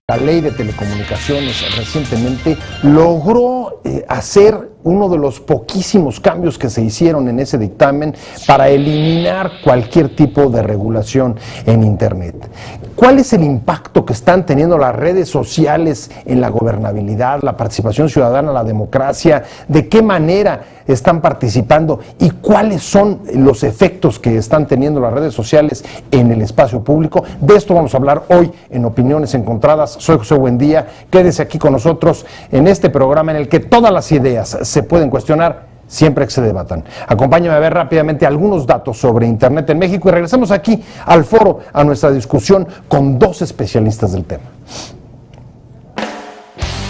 La ley de telecomunicaciones recientemente logró hacer uno de los poquísimos cambios que se hicieron en ese dictamen para eliminar cualquier tipo de regulación en Internet. ¿Cuál es el impacto que están teniendo las redes sociales en la gobernabilidad, la participación ciudadana, la democracia? ¿De qué manera están participando y cuáles son los efectos que están teniendo las redes sociales en el espacio público? De esto vamos a hablar hoy en Opiniones Encontradas. Soy José Buendía, quédese aquí con nosotros en este programa en el que todas las ideas se pueden cuestionar siempre que se debatan. Acompáñame a ver rápidamente algunos datos sobre Internet en México y regresamos aquí al foro, a nuestra discusión con dos especialistas del tema.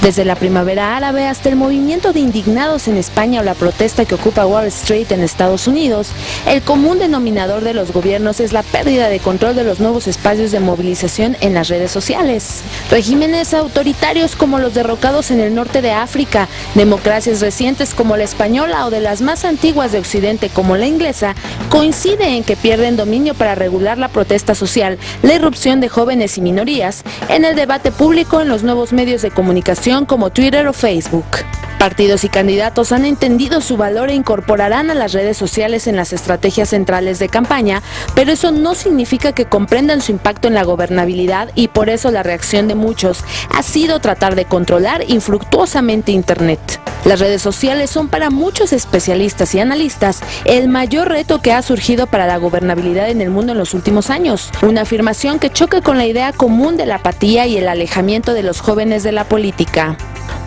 Desde la primavera árabe hasta el movimiento de indignados en España o la protesta que ocupa Wall Street en Estados Unidos, el común denominador de los gobiernos es la pérdida de control de los nuevos espacios de movilización en las redes sociales. Regímenes autoritarios como los derrocados en el norte de África, democracias recientes como la española o de las más antiguas de Occidente como la inglesa, coinciden en que pierden dominio para regular la protesta social, la irrupción de jóvenes y minorías, en el debate público en los nuevos medios de comunicación como Twitter o Facebook. Partidos y candidatos han entendido su valor e incorporarán a las redes sociales en las estrategias centrales de campaña, pero eso no significa que comprendan su impacto en la gobernabilidad y por eso la reacción de muchos ha sido tratar de controlar infructuosamente Internet. Las redes sociales son para muchos especialistas y analistas el mayor reto que ha surgido para la gobernabilidad en el mundo en los últimos años, una afirmación que choca con la idea común de la apatía y el alejamiento de los jóvenes de la política.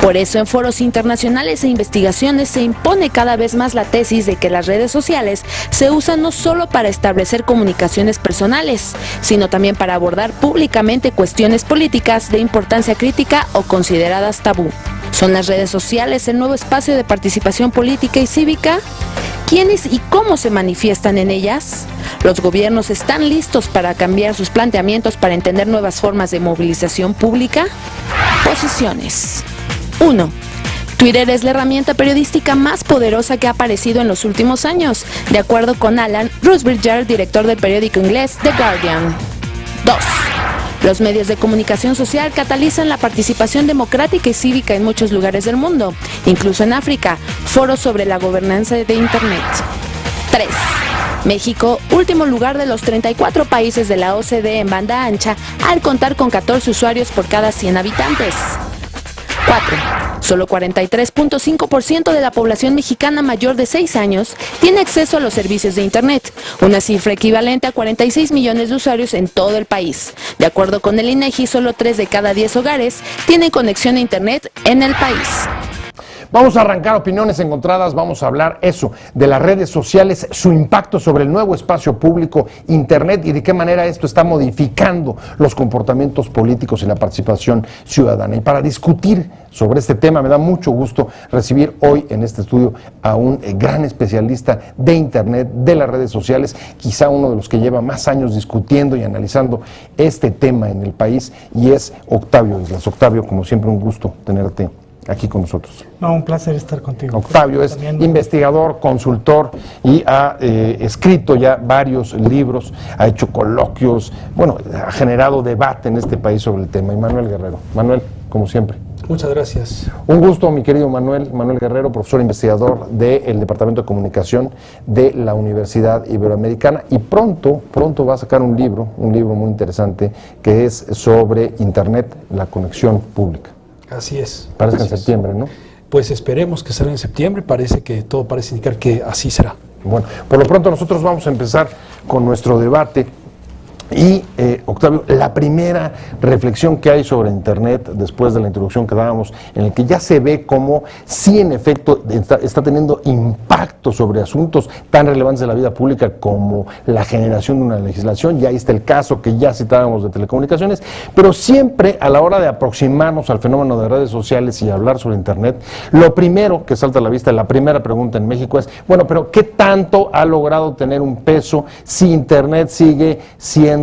Por eso en foros internacionales e investigaciones se impone cada vez más la tesis de que las redes sociales se usan no solo para establecer comunicaciones personales, sino también para abordar públicamente cuestiones políticas de importancia crítica o consideradas tabú. ¿Son las redes sociales el nuevo espacio de participación política y cívica? ¿Quiénes y cómo se manifiestan en ellas? ¿Los gobiernos están listos para cambiar sus planteamientos para entender nuevas formas de movilización pública? Posiciones. 1. Twitter es la herramienta periodística más poderosa que ha aparecido en los últimos años, de acuerdo con Alan Rusbridger, director del periódico inglés The Guardian. 2. Los medios de comunicación social catalizan la participación democrática y cívica en muchos lugares del mundo, incluso en África, foros sobre la gobernanza de Internet. 3. México, último lugar de los 34 países de la OCDE en banda ancha, al contar con 14 usuarios por cada 100 habitantes. 4. Solo 43.5% de la población mexicana mayor de 6 años tiene acceso a los servicios de Internet, una cifra equivalente a 46 millones de usuarios en todo el país. De acuerdo con el INEGI, solo 3 de cada 10 hogares tienen conexión a Internet en el país. Vamos a arrancar Opiniones Encontradas, vamos a hablar de las redes sociales, su impacto sobre el nuevo espacio público, Internet y de qué manera esto está modificando los comportamientos políticos y la participación ciudadana. Y para discutir sobre este tema me da mucho gusto recibir hoy en este estudio a un gran especialista de Internet, de las redes sociales, quizá uno de los que lleva más años discutiendo y analizando este tema en el país, y es Octavio Islas. Octavio, como siempre, un gusto tenerte aquí con nosotros. No, un placer estar contigo. Octavio es investigador, consultor y ha escrito ya varios libros, ha hecho coloquios, bueno, ha generado debate en este país sobre el tema. Y Manuel Guerrero. Manuel, como siempre. Muchas gracias. Un gusto, mi querido Manuel Guerrero, profesor investigador del Departamento de Comunicación de la Universidad Iberoamericana, y pronto va a sacar un libro muy interesante que es sobre Internet, la conexión pública. Así es. Parece que en septiembre, ¿no? Pues esperemos que salga en septiembre, todo parece indicar que así será. Bueno, por lo pronto nosotros vamos a empezar con nuestro debate. Y, Octavio, la primera reflexión que hay sobre Internet, después de la introducción que dábamos, en el que ya se ve cómo sí en efecto está teniendo impacto sobre asuntos tan relevantes de la vida pública como la generación de una legislación. Ya ahí está el caso que ya citábamos de telecomunicaciones, pero siempre a la hora de aproximarnos al fenómeno de redes sociales y hablar sobre Internet, lo primero que salta a la vista, la primera pregunta en México es, bueno, pero ¿qué tanto ha logrado tener un peso si Internet sigue siendo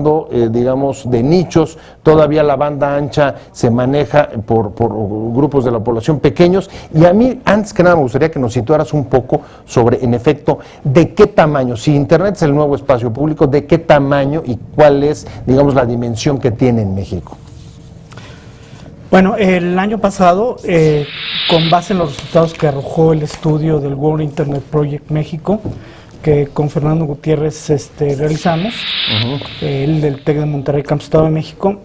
digamos, de nichos? Todavía la banda ancha se maneja por grupos de la población pequeños, y a mí, antes que nada, me gustaría que nos situaras un poco sobre, en efecto, de qué tamaño, si Internet es el nuevo espacio público, de qué tamaño y cuál es, digamos, la dimensión que tiene en México. Bueno, el año pasado, con base en los resultados que arrojó el estudio del World Internet Project México, que con Fernando Gutiérrez realizamos, el del TEC de Monterrey, Campus Estado de México,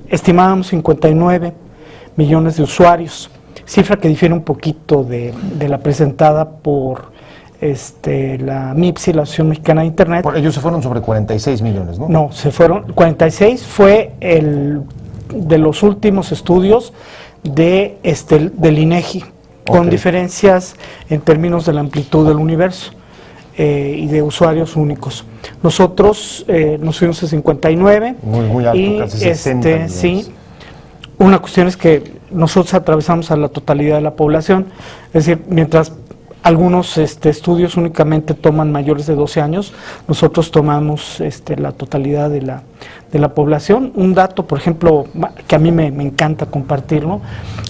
estimábamos 59 millones de usuarios, cifra que difiere un poquito de la presentada por la MIPSI, la Asociación Mexicana de Internet. Ellos se fueron sobre 46 millones, ¿no? No, se fueron, 46 fue el de los últimos estudios del INEGI, con diferencias en términos de la amplitud del universo y de usuarios únicos. Nosotros nos fuimos a 59. Muy alto, y casi 60 millones. sí, una cuestión es que nosotros atravesamos a la totalidad de la población, es decir, mientras algunos estudios únicamente toman mayores de 12 años, nosotros tomamos la totalidad de la población. Un dato, por ejemplo, que a mí me encanta compartirlo,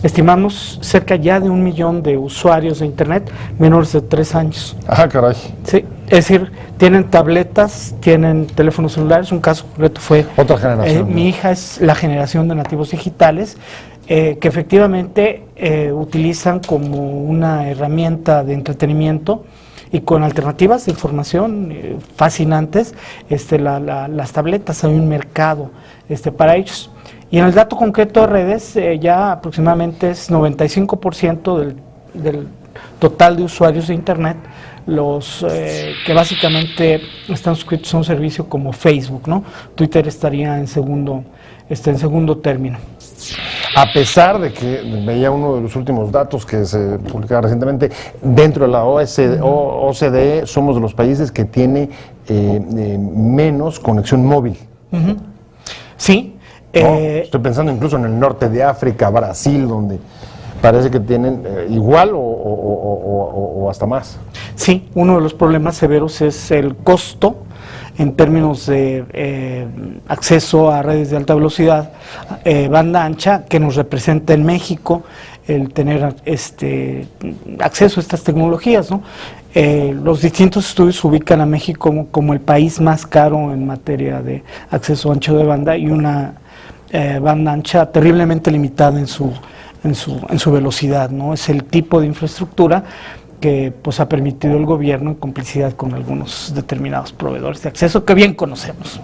estimamos cerca ya de 1 millón de usuarios de Internet menores de 3 años. Ajá, caray. Sí, es decir, tienen tabletas, tienen teléfonos celulares. Un caso concreto fue otra generación. Mi hija es la generación de nativos digitales, que efectivamente utilizan como una herramienta de entretenimiento y con alternativas de información fascinantes las tabletas. Hay un mercado para ellos. Y en el dato concreto de redes, ya aproximadamente es 95% del total de usuarios de Internet los que básicamente están suscritos a un servicio como Facebook, ¿no? Twitter estaría en segundo término. A pesar de que veía uno de los últimos datos que se publicaba recientemente, dentro de la OCDE somos de los países que tiene menos conexión móvil. Sí. Estoy pensando incluso en el norte de África, Brasil, donde parece que tienen igual o hasta más. Sí, uno de los problemas severos es el costo en términos de acceso a redes de alta velocidad, banda ancha, que nos representa en México el tener acceso a estas tecnologías, ¿no? Los distintos estudios ubican a México como el país más caro en materia de acceso ancho de banda y una banda ancha terriblemente limitada en su velocidad, ¿no? Es el tipo de infraestructura que pues ha permitido el gobierno en complicidad con algunos determinados proveedores de acceso que bien conocemos.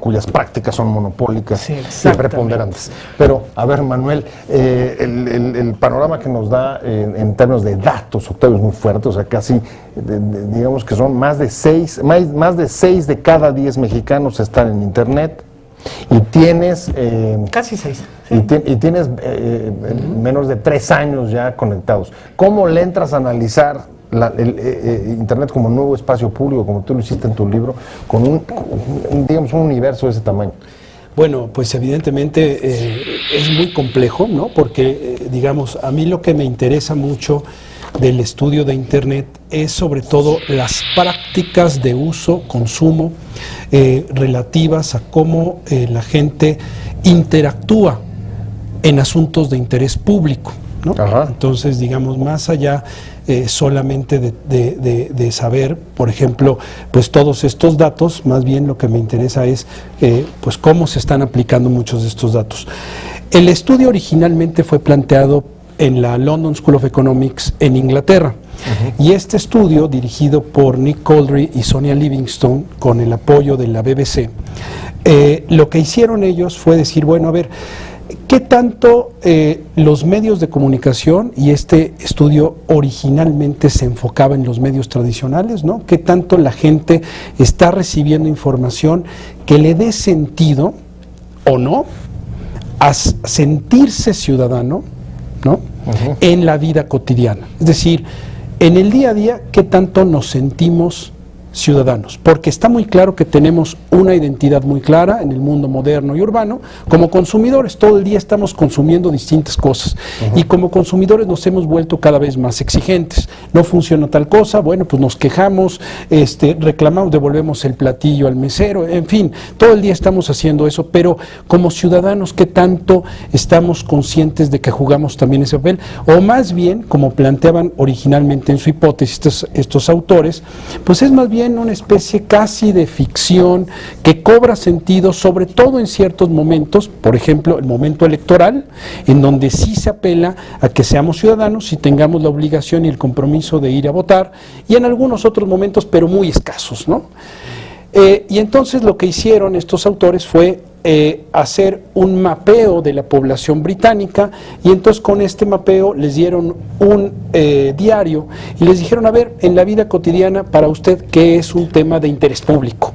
Cuyas prácticas son monopólicas y preponderantes. Pero, a ver, Manuel, el panorama que nos da en términos de datos, Octavio, es muy fuerte, o sea, casi, digamos que son más de 6 de cada 10 mexicanos están en Internet. Y tienes... casi 6. Sí. Y tienes menos de 3 años ya conectados. ¿Cómo le entras a analizar Internet como nuevo espacio público, como tú lo hiciste en tu libro, con digamos, un universo de ese tamaño? Bueno, pues evidentemente es muy complejo, ¿no? Porque, digamos, a mí lo que me interesa mucho del estudio de Internet es sobre todo las prácticas de uso, consumo, relativas a cómo la gente interactúa en asuntos de interés público, ¿no? Entonces, digamos, más allá solamente de saber, por ejemplo, pues todos estos datos, más bien lo que me interesa es pues cómo se están aplicando muchos de estos datos. El estudio originalmente fue planteado en la London School of Economics en Inglaterra. Y este estudio, dirigido por Nick Couldry y Sonia Livingstone, con el apoyo de la BBC, lo que hicieron ellos fue decir, bueno, a ver, ¿qué tanto los medios de comunicación, y este estudio originalmente se enfocaba en los medios tradicionales, ¿no? ¿Qué tanto la gente está recibiendo información que le dé sentido o no a sentirse ciudadano, ¿no? En la vida cotidiana? Es decir, en el día a día, ¿qué tanto nos sentimos ciudadanos? Porque está muy claro que tenemos una identidad muy clara en el mundo moderno y urbano como consumidores. Todo el día estamos consumiendo distintas cosas y como consumidores nos hemos vuelto cada vez más exigentes. No funciona tal cosa, bueno, pues nos quejamos, reclamamos, devolvemos el platillo al mesero, en fin, todo el día estamos haciendo eso, pero como ciudadanos, ¿qué tanto estamos conscientes de que jugamos también ese papel? O más bien, como planteaban originalmente en su hipótesis estos autores, pues es más bien también una especie casi de ficción que cobra sentido, sobre todo en ciertos momentos, por ejemplo, el momento electoral, en donde sí se apela a que seamos ciudadanos y tengamos la obligación y el compromiso de ir a votar, y en algunos otros momentos, pero muy escasos, ¿no? Y entonces lo que hicieron estos autores fue hacer un mapeo de la población británica, y entonces con este mapeo les dieron un diario y les dijeron, a ver, en la vida cotidiana para usted, ¿qué es un tema de interés público?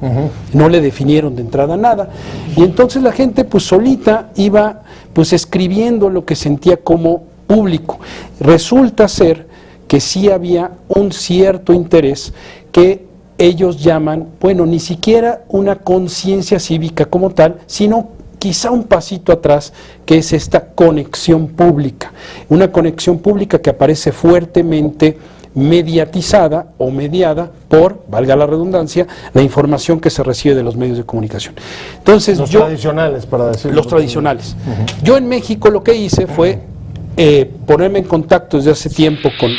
No le definieron de entrada nada, y entonces la gente pues solita iba pues escribiendo lo que sentía como público. Resulta ser que sí había un cierto interés que ellos llaman, bueno, ni siquiera una conciencia cívica como tal, sino quizá un pasito atrás, que es esta conexión pública. Una conexión pública que aparece fuertemente mediatizada o mediada por, valga la redundancia, la información que se recibe de los medios de comunicación. Entonces, los tradicionales, para decirlo. Los tradicionales. Yo en México lo que hice fue ponerme en contacto desde hace tiempo con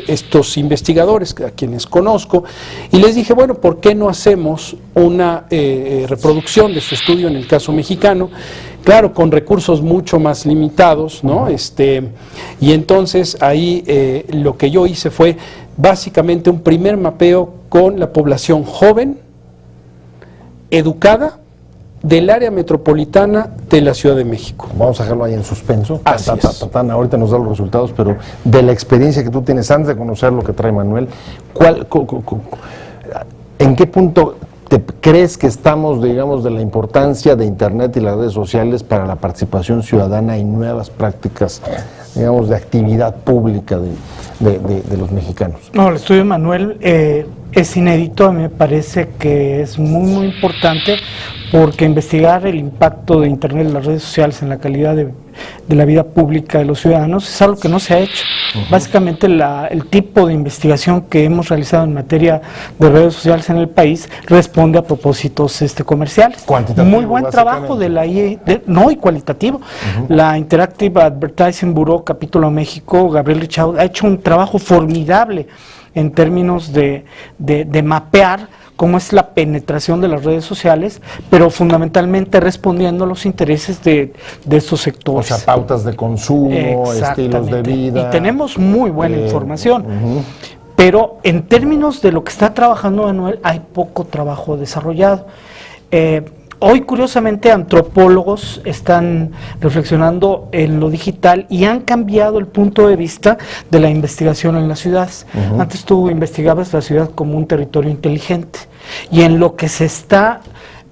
estos investigadores a quienes conozco, y les dije, bueno, ¿por qué no hacemos una reproducción de su estudio en el caso mexicano? Claro, con recursos mucho más limitados, ¿no? Y entonces ahí lo que yo hice fue básicamente un primer mapeo con la población joven, educada, del área metropolitana de la Ciudad de México. Vamos a dejarlo ahí en suspenso. Así es. Ahorita nos da los resultados, pero de la experiencia que tú tienes antes de conocer lo que trae Manuel, ¿en qué punto te crees que estamos, digamos, de la importancia de Internet y las redes sociales para la participación ciudadana y nuevas prácticas, digamos, de actividad pública de los mexicanos? No, el estudio de Manuel es inédito, me parece que es muy importante, porque investigar el impacto de Internet y las redes sociales en la calidad de la vida pública de los ciudadanos es algo que no se ha hecho. Básicamente el tipo de investigación que hemos realizado en materia de redes sociales en el país responde a propósitos comerciales. Muy buen trabajo de la IE, y cualitativo. La Interactive Advertising Bureau, capítulo México, Gabriel Richaud, ha hecho un trabajo formidable en términos de mapear cómo es la penetración de las redes sociales, pero fundamentalmente respondiendo a los intereses de estos sectores. O sea, pautas de consumo, estilos de vida. Y tenemos muy buena información. Pero en términos de lo que está trabajando Manuel, hay poco trabajo desarrollado. Hoy, curiosamente, antropólogos están reflexionando en lo digital y han cambiado el punto de vista de la investigación en las ciudades. Antes tú investigabas la ciudad como un territorio inteligente, y en lo que se está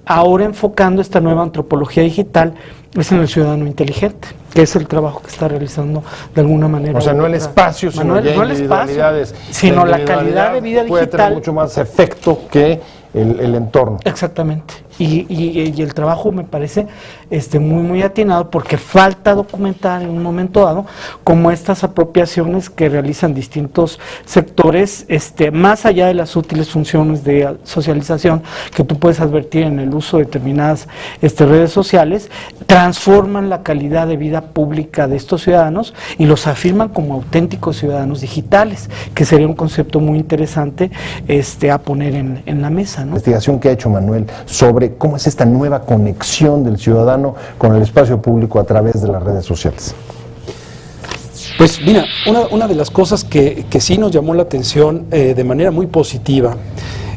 ahora enfocando esta nueva antropología digital es en el ciudadano inteligente, que es el trabajo que está realizando de alguna manera. O sea, no el espacio, sino Manuel, no el espacio, sino la calidad de vida puede digital. Tener mucho más efecto que el entorno. Exactamente. Y el trabajo me parece muy atinado, porque falta documentar en un momento dado cómo estas apropiaciones que realizan distintos sectores, más allá de las útiles funciones de socialización que tú puedes advertir en el uso de determinadas redes sociales, transforman la calidad de vida pública de estos ciudadanos y los afirman como auténticos ciudadanos digitales, que sería un concepto muy interesante a poner en la mesa, ¿no? Investigación que ha hecho Manuel sobre cómo es esta nueva conexión del ciudadano con el espacio público a través de las redes sociales. Pues mira, una de las cosas que sí nos llamó la atención de manera muy positiva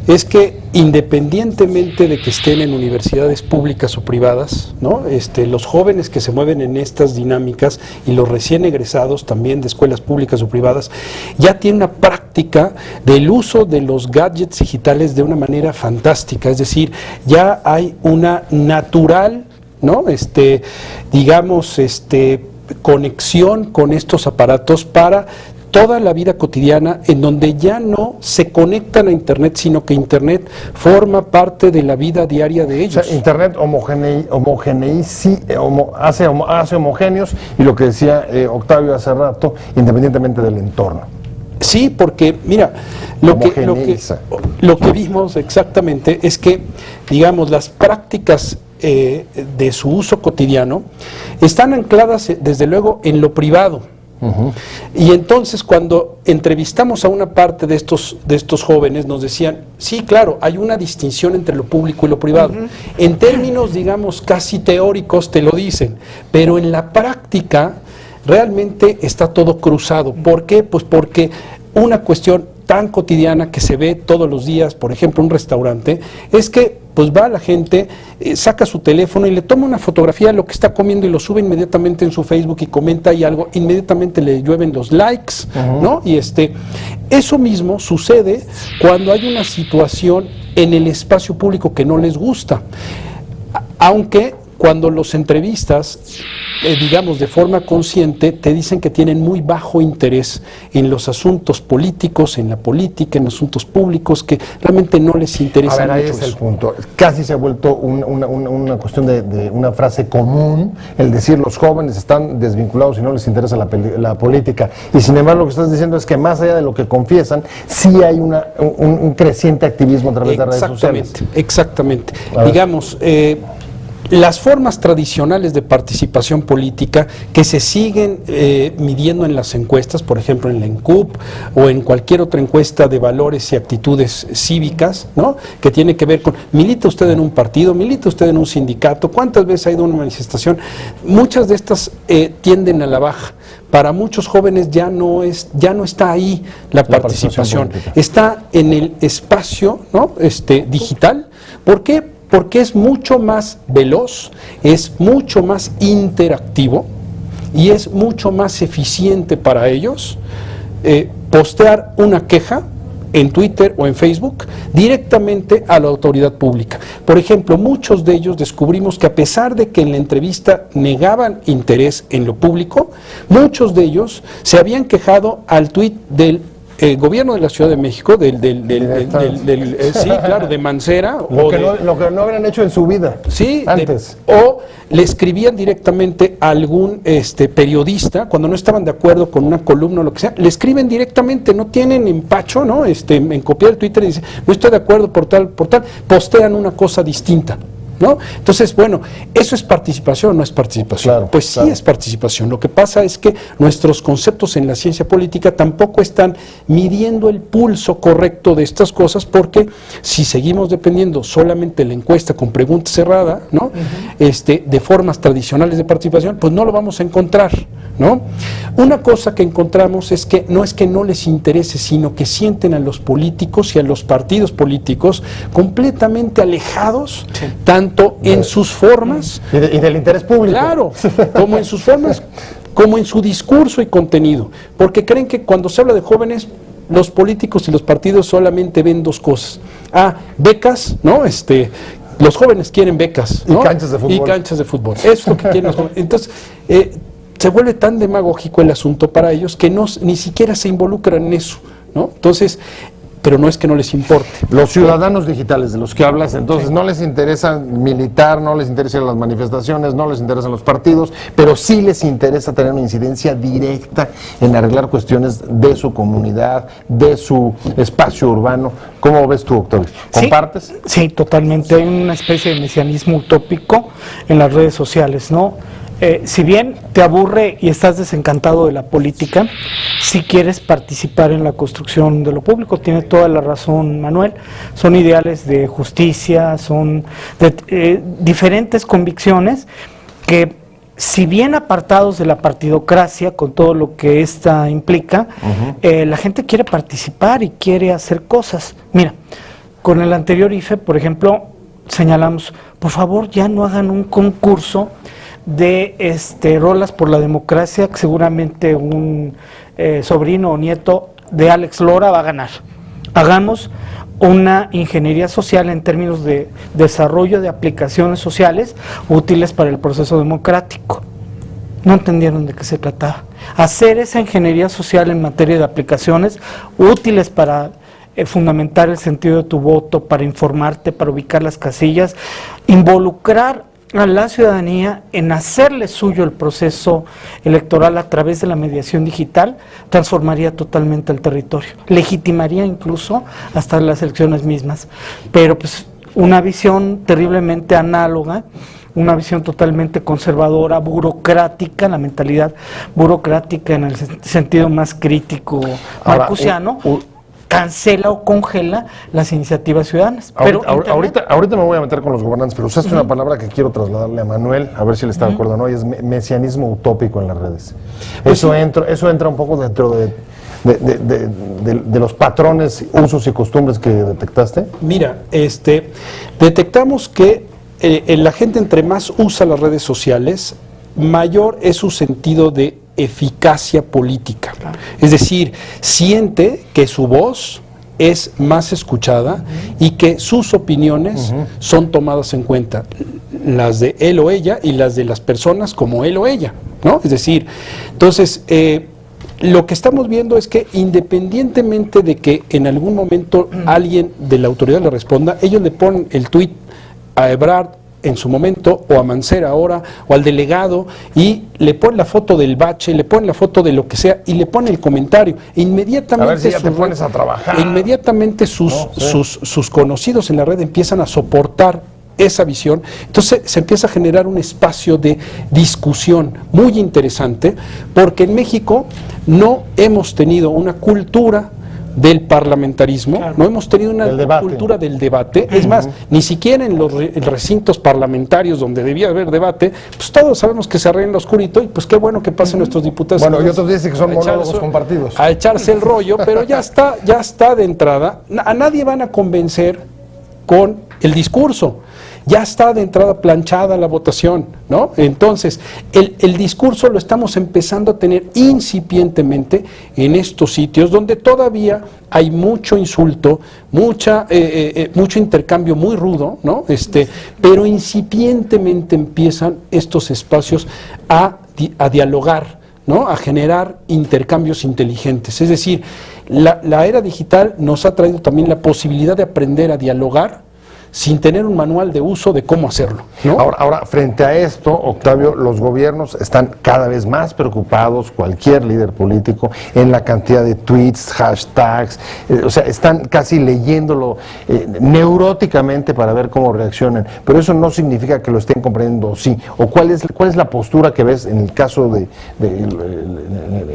es que, independientemente de que estén en universidades públicas o privadas, ¿no? Los jóvenes que se mueven en estas dinámicas y los recién egresados también de escuelas públicas o privadas ya tienen una práctica del uso de los gadgets digitales de una manera fantástica. Es decir, ya hay una natural, ¿no? Conexión con estos aparatos para toda la vida cotidiana, en donde ya no se conectan a Internet, sino que Internet forma parte de la vida diaria de ellos. O sea, Internet hace homogéneos, y lo que decía Octavio hace rato, independientemente del entorno. Sí, porque mira, lo que vimos exactamente es que, digamos, las prácticas de su uso cotidiano están ancladas desde luego en lo privado, Y entonces cuando entrevistamos a una parte de estos jóvenes nos decían, sí, claro, hay una distinción entre lo público y lo privado. En términos, digamos, casi teóricos te lo dicen, pero en la práctica realmente está todo cruzado. ¿Por qué? Pues porque una cuestión tan cotidiana que se ve todos los días, por ejemplo, un restaurante, es que pues va la gente, saca su teléfono y le toma una fotografía de lo que está comiendo y lo sube inmediatamente en su Facebook y comenta y algo, inmediatamente le llueven los likes, ¿no? Y eso mismo sucede cuando hay una situación en el espacio público que no les gusta, aunque cuando los entrevistas, digamos de forma consciente, te dicen que tienen muy bajo interés en los asuntos políticos, en la política, en asuntos públicos, que realmente no les interesa mucho. A ver, ahí es el punto. Casi se ha vuelto una cuestión de una frase común, el decir los jóvenes están desvinculados y no les interesa la política. Y sin embargo lo que estás diciendo es que más allá de lo que confiesan, sí hay un creciente activismo a través de redes sociales. Exactamente. Digamos, las formas tradicionales de participación política que se siguen midiendo en las encuestas, por ejemplo en la ENCUP o en cualquier otra encuesta de valores y actitudes cívicas, ¿no? Que tiene que ver con, ¿milita usted en un partido? ¿Milita usted en un sindicato? ¿Cuántas veces ha ido a una manifestación? Muchas de estas tienden a la baja. Para muchos jóvenes ya no está ahí la participación, está en el espacio, ¿no? Digital. ¿Por qué? Porque es mucho más veloz, es mucho más interactivo y es mucho más eficiente para ellos postear una queja en Twitter o en Facebook directamente a la autoridad pública. Por ejemplo, muchos de ellos descubrimos que a pesar de que en la entrevista negaban interés en lo público, muchos de ellos se habían quejado al tuit del gobierno de la Ciudad de México, sí, claro, de Mancera. Lo que no habrían hecho en su vida, sí, antes. O le escribían directamente a algún periodista, cuando no estaban de acuerdo con una columna o lo que sea, le escriben directamente, no tienen empacho, ¿no? En copiar el Twitter y dicen, no estoy de acuerdo por tal, postean una cosa distinta, ¿no? Entonces, bueno, ¿eso es participación o no es participación? Claro, pues sí es participación. Lo que pasa es que nuestros conceptos en la ciencia política tampoco están midiendo el pulso correcto de estas cosas, porque si seguimos dependiendo solamente de la encuesta con pregunta cerrada, ¿no? De formas tradicionales de participación, pues no lo vamos a encontrar, ¿no? Una cosa que encontramos es que no les interese, sino que sienten a los políticos y a los partidos políticos completamente alejados, tanto en sus formas y del interés público, claro, como en sus formas, como en su discurso y contenido, porque creen que cuando se habla de jóvenes, los políticos y los partidos solamente ven dos cosas: becas, ¿no? Los jóvenes quieren becas, ¿no? Y canchas de fútbol. Y canchas de fútbol. Eso es lo que quieren los jóvenes. Entonces, se vuelve tan demagógico el asunto para ellos que ni siquiera se involucran en eso, ¿no? Entonces, pero no es que no les importe. Los ciudadanos digitales de los que hablas, entonces, no les interesa militar, no les interesan las manifestaciones, no les interesan los partidos, pero sí les interesa tener una incidencia directa en arreglar cuestiones de su comunidad, de su espacio urbano. ¿Cómo ves tú, Octavio? ¿Compartes? Sí, totalmente. Hay una especie de mesianismo utópico en las redes sociales, ¿no? Si bien te aburre y estás desencantado de la política, si quieres participar en la construcción de lo público, tiene toda la razón Manuel, son ideales de justicia, son de diferentes convicciones que, si bien apartados de la partidocracia, con todo lo que esta implica, la gente quiere participar y quiere hacer cosas. Mira, con el anterior IFE, por ejemplo, señalamos, por favor ya no hagan un concurso de rolas por la democracia, que seguramente un sobrino o nieto de Alex Lora va a ganar. Hagamos una ingeniería social en términos de desarrollo de aplicaciones sociales útiles para el proceso democrático. No entendieron de qué se trataba. Hacer esa ingeniería social en materia de aplicaciones útiles para fundamentar el sentido de tu voto, para informarte, para ubicar las casillas, involucrar a la ciudadanía en hacerle suyo el proceso electoral a través de la mediación digital, transformaría totalmente el territorio, legitimaría incluso hasta las elecciones mismas. Pero pues una visión terriblemente análoga una visión totalmente conservadora, burocrática, la mentalidad burocrática en el sentido más crítico marcusiano, cancela o congela las iniciativas ciudadanas. Ahorita me voy a meter con los gobernantes, pero usaste una palabra que quiero trasladarle a Manuel, a ver si él está de acuerdo o no, y es mesianismo utópico en las redes. Eso entra un poco dentro de los patrones, usos y costumbres que detectaste. Mira, detectamos que la gente entre más usa las redes sociales, mayor es su sentido de eficacia política. Es decir, siente que su voz es más escuchada y que sus opiniones son tomadas en cuenta, las de él o ella y las de las personas como él o ella, ¿no? Es decir, entonces, lo que estamos viendo es que independientemente de que en algún momento alguien de la autoridad le responda, ellos le ponen el tuit a Ebrard en su momento, o a Mancera ahora, o al delegado, y le ponen la foto del bache, le ponen la foto de lo que sea, y le ponen el comentario. E inmediatamente, a ver si ya te pones a trabajar. Inmediatamente sus conocidos en la red empiezan a soportar esa visión. Entonces se empieza a generar un espacio de discusión muy interesante, porque en México no hemos tenido una cultura del parlamentarismo, no hemos tenido una cultura del debate, es más, ni siquiera en los recintos parlamentarios donde debía haber debate, pues todos sabemos que se arregla oscurito y pues qué bueno que pasen nuestros diputados. Bueno, y otros dicen que son monólogos compartidos. A echarse el rollo, pero ya está de entrada, a nadie van a convencer con el discurso. Ya está de entrada planchada la votación, ¿no? Entonces, el discurso lo estamos empezando a tener incipientemente en estos sitios donde todavía hay mucho insulto, mucho intercambio muy rudo, ¿no? Pero incipientemente empiezan estos espacios a dialogar, ¿no? A generar intercambios inteligentes. Es decir, la era digital nos ha traído también la posibilidad de aprender a dialogar sin tener un manual de uso de cómo hacerlo, ¿no? Ahora, frente a esto, Octavio, los gobiernos están cada vez más preocupados, cualquier líder político, en la cantidad de tweets, hashtags, o sea, están casi leyéndolo neuróticamente para ver cómo reaccionan, pero eso no significa que lo estén comprendiendo, sí. ¿O cuál es la postura que ves en el caso en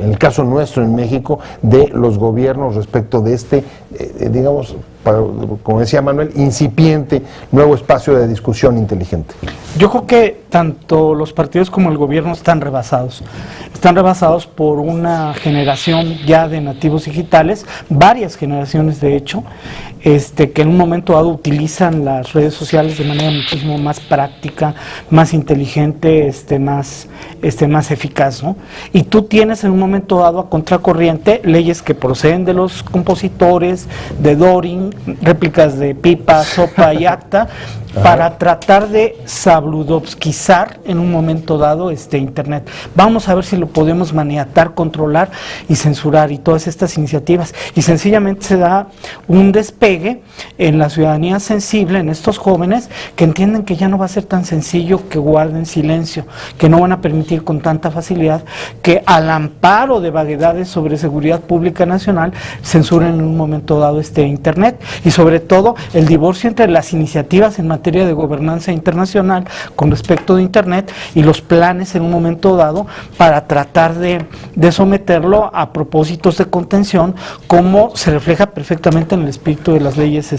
el caso nuestro en México de los gobiernos respecto de digamos, como decía Manuel, incipiente nuevo espacio de discusión inteligente? Yo creo que tanto los partidos como el gobierno están rebasados por una generación ya de nativos digitales, varias generaciones de hecho, que en un momento dado utilizan las redes sociales de manera muchísimo más práctica, más inteligente, más eficaz, ¿no? Y tú tienes en un momento dado a contracorriente leyes que proceden de los compositores, de Doring, réplicas de Pipa, Sopa y Acta, para tratar de sabludovskizar en un momento dado Internet. Vamos a ver si lo podemos maniatar, controlar y censurar y todas estas iniciativas. Y sencillamente se da un despegue en la ciudadanía sensible, en estos jóvenes que entienden que ya no va a ser tan sencillo que guarden silencio, que no van a permitir con tanta facilidad que al amparo de vaguedades sobre seguridad pública nacional censuren en un momento dado Internet, y sobre todo el divorcio entre las iniciativas en materia de gobernanza internacional con respecto de Internet y los planes en un momento dado para tratar de someterlo a propósitos de contención, como se refleja perfectamente en el espíritu de las leyes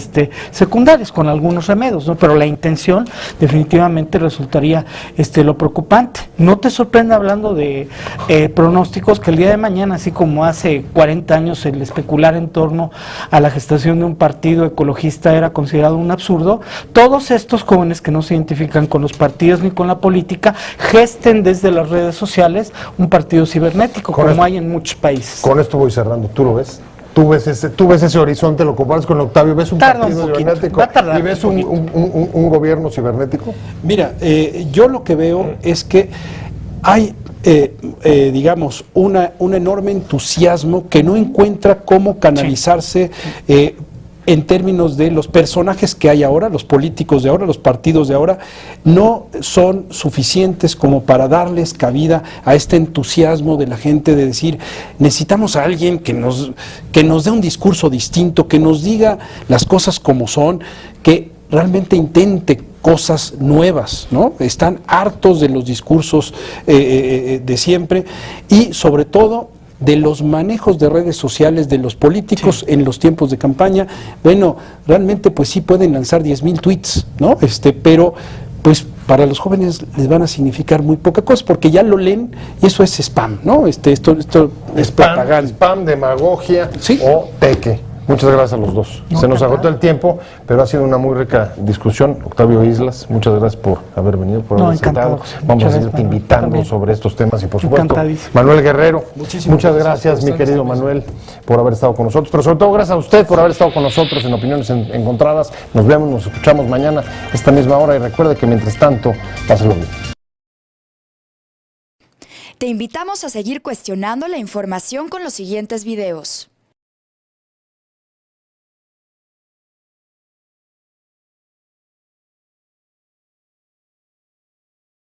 secundarias, con algunos remedios, ¿no? Pero la intención definitivamente resultaría lo preocupante. No te sorprende, hablando de pronósticos, que el día de mañana, así como hace 40 años el especular en torno a la gestación de un partido ecologista era considerado un absurdo, todos estos jóvenes que no se identifican con los partidos ni con la política gesten desde las redes sociales un partido cibernético, como hay en muchos países. Con esto voy cerrando. ¿Tú lo ves? Tú ves ese horizonte, lo comparas con Octavio, ves un partido cibernético y ves un gobierno cibernético. Mira, yo lo que veo es que hay digamos, un enorme entusiasmo que no encuentra cómo canalizarse en términos de los personajes que hay ahora, los políticos de ahora, los partidos de ahora, no son suficientes como para darles cabida a este entusiasmo de la gente de decir, necesitamos a alguien que nos dé un discurso distinto, que nos diga las cosas como son, que realmente intente cosas nuevas, ¿no? Están hartos de los discursos de siempre y sobre todo de los manejos de redes sociales de los políticos en los tiempos de campaña. Bueno, realmente pues sí pueden lanzar 10,000 tweets, ¿no? Pero pues para los jóvenes les van a significar muy poca cosa porque ya lo leen y eso es spam, ¿no? Esto es propaganda. Spam, demagogia Sí. o teque. Muchas gracias a los dos. Se nos agotó el tiempo, pero ha sido una muy rica discusión. Octavio Islas, muchas gracias por haber venido, por haber encantado, aceptado. José. Vamos Muchas a seguirte gracias, invitando también. sobre estos temas y por supuesto Encantadísimo. Manuel Guerrero. Muchísimas Muchas gracias gracias, por mi estar en querido esta mesa. Manuel, por haber estado con nosotros, pero sobre todo gracias a usted por haber estado con nosotros en Opiniones Encontradas. Nos vemos, nos escuchamos mañana a esta misma hora y recuerde que mientras tanto, páselo bien. Te invitamos a seguir cuestionando la información con los siguientes videos.